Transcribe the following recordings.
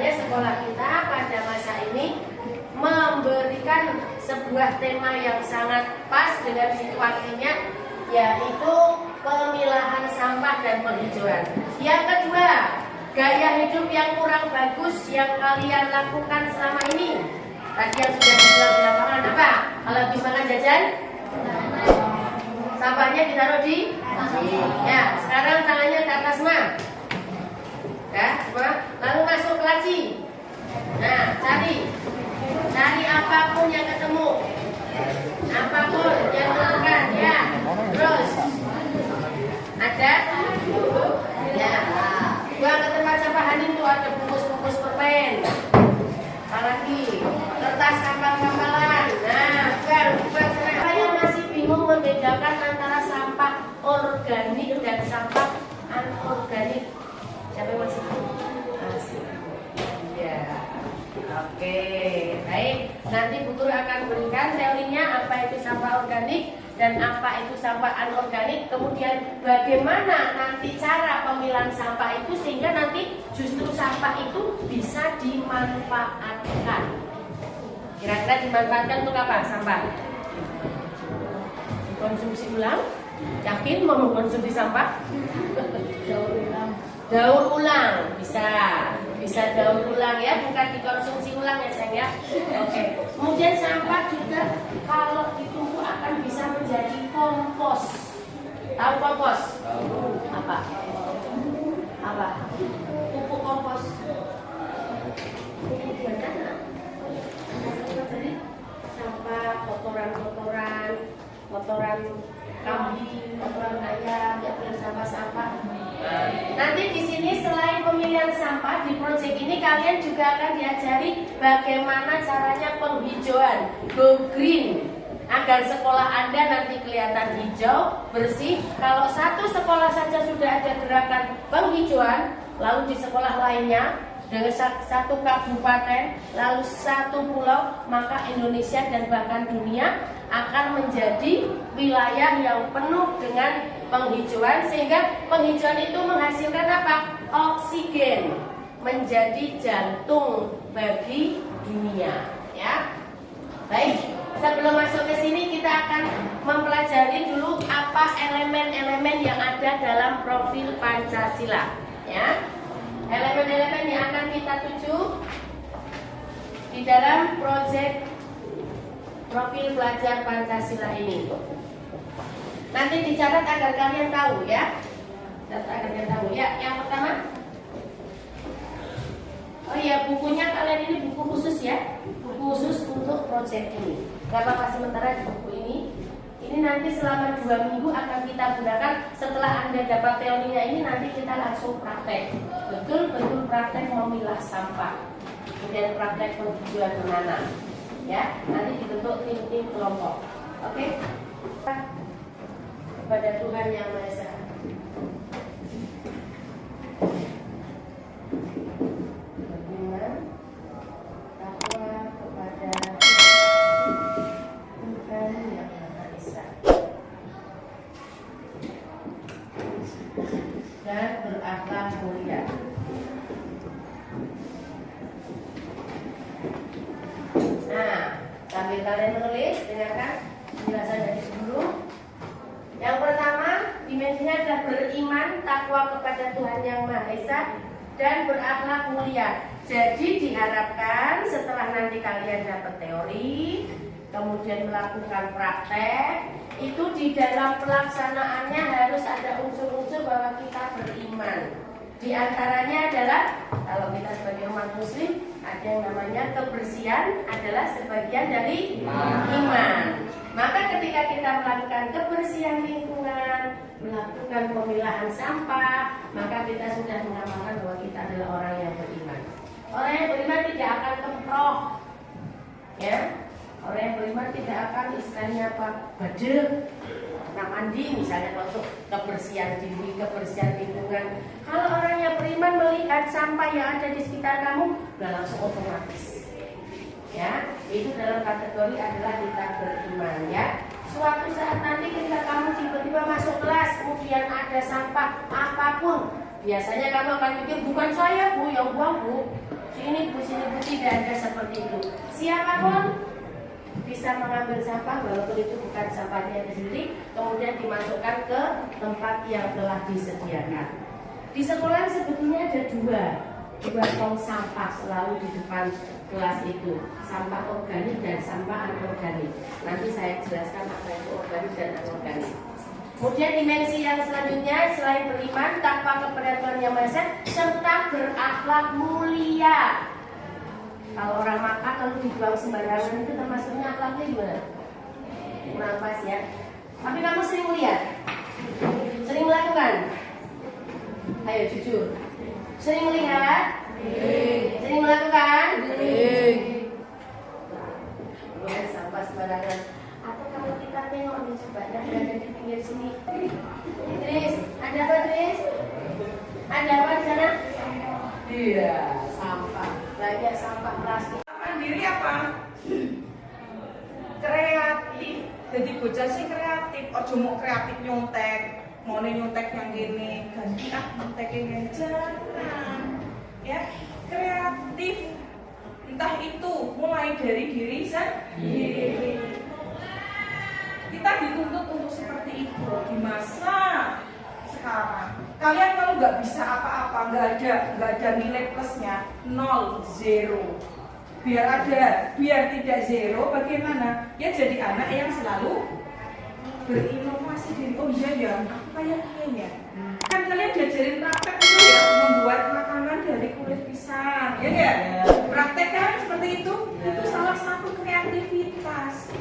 makanya sekolah kita pada masa ini memberikan sebuah tema yang sangat pas dengan situasinya, yaitu pemilahan sampah dan penghijauan. Yang kedua, gaya hidup yang kurang bagus yang kalian lakukan selama ini. Tadi yang sudah dibilang di lapangan apa? Kalau habis makan jajan, sampahnya ditaruh di. Ya, sekarang tangannya ke atas mah. Ya, semua. Lalu masuk ke laci. Nah, cari apapun yang ketemu, apapun yang dilakukan, ya. Terus ada, ya. Buang ke tempat sampah Hanin tuh ada bungkus-bungkus permen. Apalagi kertas kapal-kapalan. Nah, buang. Saya yang masih bingung membedakan antara sampah organik dan sampah anorganik. Siapa yang masih bingung? Masih. Ya. Oke, baik. Nanti Bu Guru akan berikan teorinya apa itu sampah organik dan apa itu sampah anorganik. Kemudian bagaimana nanti cara pemilahan sampah itu sehingga nanti justru sampah itu bisa dimanfaatkan. Kira-kira dimanfaatkan untuk apa sampah? Konsumsi ulang? Yakin mau mengkonsumsi sampah? Daur ulang bisa daur ulang ya, bukan dikonsumsi ulang ya sayang ya. Oke. Kemudian sampah juga kalau ditumpuk akan bisa menjadi kompos. Tahu kompos? Apa? Pupuk kompos. Pupuk gimana? Jadi sampah kotoran kambing, kotoran ayam, ya sampah-sampah. Nanti di sini selain pemilihan sampah di proyek ini kalian juga akan diajari bagaimana caranya penghijauan, go green, agar sekolah Anda nanti kelihatan hijau, bersih. Kalau satu sekolah saja sudah ada gerakan penghijauan, lalu di sekolah lainnya dengan satu kabupaten, lalu satu pulau, maka Indonesia dan bahkan dunia akan menjadi wilayah yang penuh dengan penghijauan, sehingga penghijauan itu menghasilkan apa? Oksigen, menjadi jantung bagi dunia. Ya, baik. Sebelum masuk ke sini kita akan mempelajari dulu apa elemen-elemen yang ada dalam profil Pancasila. Ya, elemen-elemen yang akan kita tuju di dalam proyek profil pelajar Pancasila ini. Nanti dicatat agar kalian tahu ya. Yang pertama, oh iya, bukunya kalian ini buku khusus ya, buku khusus untuk proyek ini. Kenapa sementara di buku ini? Ini nanti selama 2 minggu akan kita gunakan. Setelah Anda dapat teorinya ini, nanti kita langsung praktek. Betul-betul praktek memilah sampah, kemudian praktek penghijauan menanam. Ya, nanti dibentuk tim-tim kelompok. Oke? Kepada Tuhan Yang Maha Esa. Beriman, takwa kepada Tuhan Yang Maha Esa, dan berakhlak mulia. Nah, sambil kalian menulis, dengarkan penjelasan dari sebelum. Yang pertama, dimensinya adalah beriman, takwa kepada Tuhan Yang Maha Esa, dan berakhlak mulia. Jadi diharapkan setelah nanti kalian dapat teori, kemudian melakukan praktek, itu di dalam pelaksanaannya harus ada unsur-unsur bahwa kita beriman. Di antaranya adalah, kalau kita sebagai umat muslim, ada yang namanya kebersihan adalah sebagian dari iman. Maka ketika kita melakukan kebersihan lingkungan, melakukan pemilahan sampah, maka kita sudah mengamalkan bahwa kita adalah orang yang beriman. Orang yang beriman tidak akan kemproh, ya. Orang yang beriman tidak akan istilahnya apa, badek, mandi misalnya untuk kebersihan diri, kebersihan lingkungan. Kalau orang yang beriman melihat sampah yang ada di sekitar kamu, udah langsung otomatis. Ya, itu dalam kategori adalah kita beriman ya. Suatu saat nanti ketika kamu tiba-tiba masuk kelas, kemudian ada sampah apapun, biasanya kamu akan pikir bukan saya Bu yang buang Bu, Sini bu, tidak ada seperti itu. Siapapun bisa mengambil sampah walaupun itu bukan sampahnya sendiri, kemudian dimasukkan ke tempat yang telah disediakan. Di sekolah sebetulnya ada dua tong sampah selalu di depan kelas itu, sampah organik dan sampah anorganik. Nanti saya jelaskan apa itu organik dan anorganik. Kemudian dimensi yang selanjutnya, selain beriman tanpa kepada Tuhan Yang Maha Esa serta berakhlak mulia. Kalau orang makan lalu dibuang sembarangan itu termasuknya akhlaknya gimana? Kurang pas ya. Tapi kamu sering lihat? Sering melakukan? Ayo jujur. Sering lihat? Sering melakukan? Buang sampah sembarangan. Atau kalau kita tengok nih coba yang berada di pinggir sini. Idris, ada apa Idris? Ada apa di sana? Iya, sampah. Banyak sampah plastik. Mandiri apa? Kreatif. Jadi bocah sih kreatif. Ojo mau kreatif nyontek. Mau nyontek yang gini. Ganti nyontek yang jangan. Ya, kreatif. Entah itu mulai dari diri sendiri. Kita dituntut untuk seperti itu di masa sekarang. Kalian kalau nggak bisa apa-apa, nggak ada nilai plusnya, 0, 0. Biar tidak 0, bagaimana? Ya jadi anak yang selalu berinovasi diri. Oh iya ya, aku kayak gini ya. Kan kalian diajarin praktek itu ya, membuat makanan dari kulit pisang, ya ya. Praktek kan seperti itu. Itu salah satu kreativitas.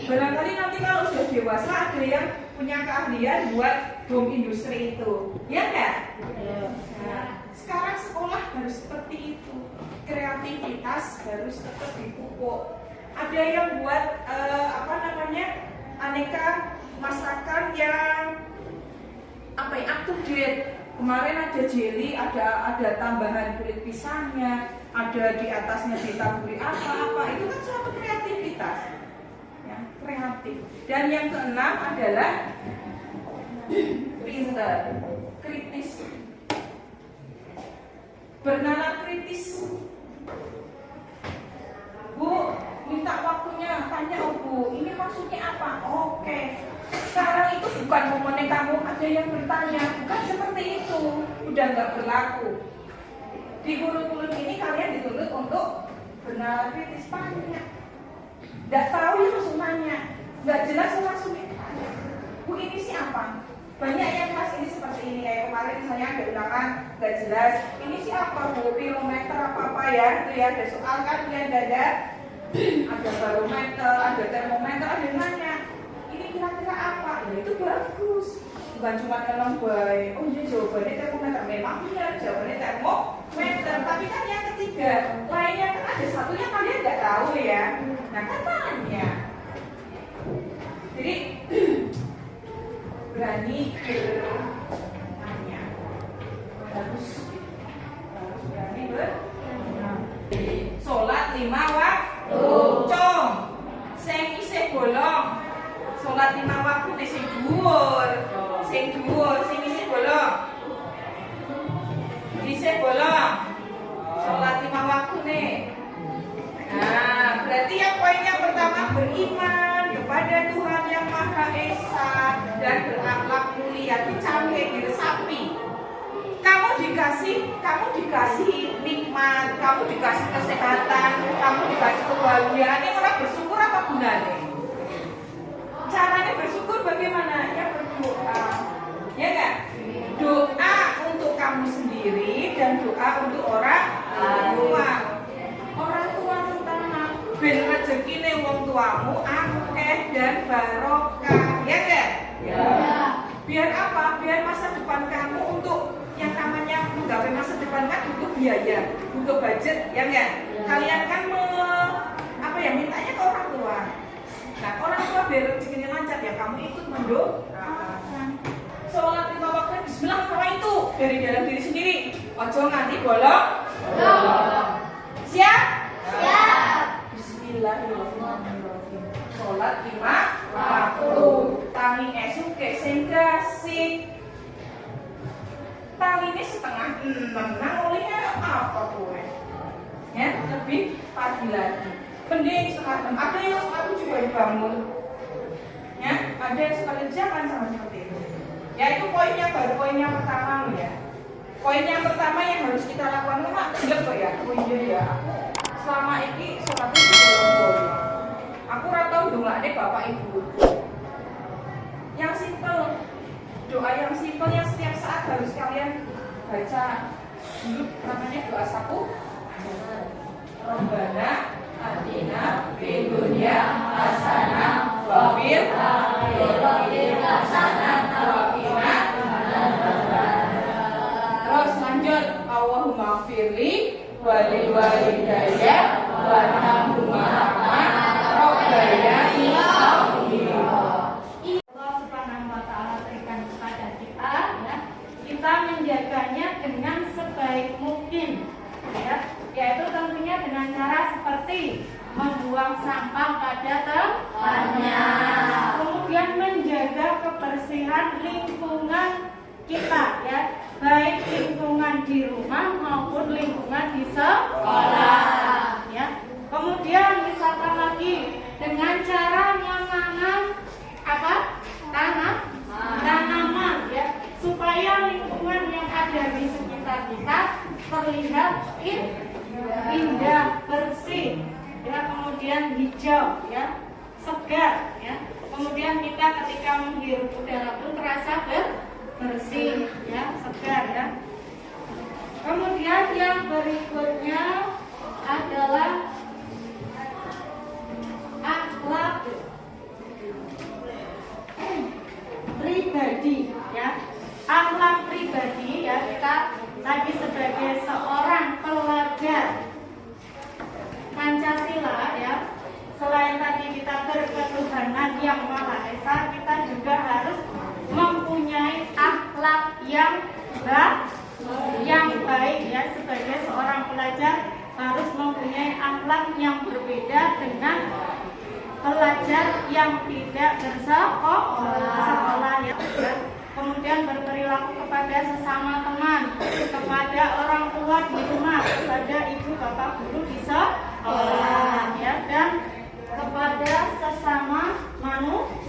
Barangkali nanti kalau sudah dewasa ada yang punya keahlian buat bom industri itu, ya enggak? Nah, sekarang sekolah harus seperti itu, kreativitas harus tetap dipupuk. Ada yang buat aneka masakan yang up to date. Kemarin ada jelly, ada tambahan kulit pisangnya, ada di atasnya ditaburi apa, itu kan suatu kreativitas. Kreatif. Dan yang keenam adalah pinter, kritis, bernalar kritis. Bu, minta waktunya, tanya Bu, ini maksudnya apa? Oke. Sekarang itu bukan momennya kamu ada yang bertanya, bukan seperti itu, udah nggak berlaku. Di kurikulum ini kalian dituntut untuk bernalar kritis, tanya. Nggak tahu ya langsung nanya, nggak jelas langsung tanya. Bu ini sih apa? Banyak yang kelas ini seperti ini, kayak kemarin misalnya ada ulangan nggak jelas. Ini sih apa Bu? Pirometer apa ya? Itu ya ada soal kan yang ada barometer, ada termometer, ada yang nanya. Ini kira-kira apa? Ya itu bagus. Bukan cuma kalau baik. Oh iya jawabannya termometer, memang benar jawabannya termometer. Tapi kan yang ketiga, lainnya kan ada satunya kalian nggak tahu ya. Nah kan tanya. Jadi berani bertanya, harus berani bertanya. Sholat 5 waktu, com, sing isih bolong. Sholat 5 waktu sing dhuwur, sing isih bolong. Isih bolong. Sholat 5 waktu nih. Nah, berarti yang poin yang pertama beriman kepada Tuhan Yang Maha Esa dan berakhlak mulia. Dicampe, diresapi. Kamu dikasih nikmat, kamu dikasih kesehatan, kamu dikasih kebahagiaan. Ini orang bersyukur apa gunanya? Caranya bersyukur bagaimana? Ya berdoa, ya enggak? Doa untuk kamu sendiri dan doa untuk orang tua. Orang tua terutama, ben rezekine wong tuamu akeh dan barokah, ya enggak? Ya. Biar apa? Biar masa depan kamu untuk yang namanya menggapai masa depan kan butuh biaya, butuh budget, ya enggak? Kalian kan mintanya ke orang tua. Nah, orang tua biar rezekinya lancar ya kamu ikut mendoakan. Sholat 5 waktu bismillah apa itu? Dari dalam diri sendiri. Ojo nganti bolong. Siap? Siap. Bismillahirrahmanirrahim. Sholat 5 waktu. Tangi esuke sing gasik. Tangi ini setengah 6. Nang olehnya apa kowe? lebih pagi lagi. Mending setengah 6. Ada yang setengah 7 baru bangun. Ya, ada yang suka jangan sama seperti itu. Ya itu poinnya baru poin yang pertama loh ya. Poin yang pertama yang harus kita lakukan itu mak gelap kok ya. Oh iya ya. Selama ini sholatnya di dalam. Aku rata ndongakne Bapak Ibu. Yang simpel, doa yang simpel yang setiap saat harus kalian baca. Dulu namanya doa sapu. Rabbana atina fid dunya hasanah wa fil akhirati hasanah wa qina adzabannar. Terus lanjut, Allahumma firli walil walidayya warhamhuma kama rabbayani shaghira. Allah Subhanahu wa taala berikan kepada kita ya. Kita menjaganya dengan sebaik mungkin ya. Yaitu tentunya dengan cara seperti membuang sampah pada tempatnya. Kemudian menjaga kebersihan lingkungan kita ya, baik lingkungan di rumah maupun lingkungan di sekolah ya. Kemudian misalkan lagi dengan cara menanam tanaman ya, supaya lingkungan yang ada di sekitar kita terlihat indah, bersih ya, kemudian hijau ya, segar ya. Kemudian kita ketika menghirup udara pun terasa bersih ya, segar ya. Kemudian yang berikutnya adalah akhlak pribadi ya. Akhlak pribadi ya, kita tadi sebagai seorang pelajar Pancasila ya, selain tadi kita berketuhanan yang Maha Esa, kita juga harus mempunyai akhlak yang baik ya. Sebagai seorang pelajar harus mempunyai akhlak yang berbeda dengan pelajar yang tidak bersekolah ya. Kemudian berperilaku kepada sesama teman, kepada orang tua di rumah, kepada ibu bapak guru di sekolah ya, dan kepada sesama manusia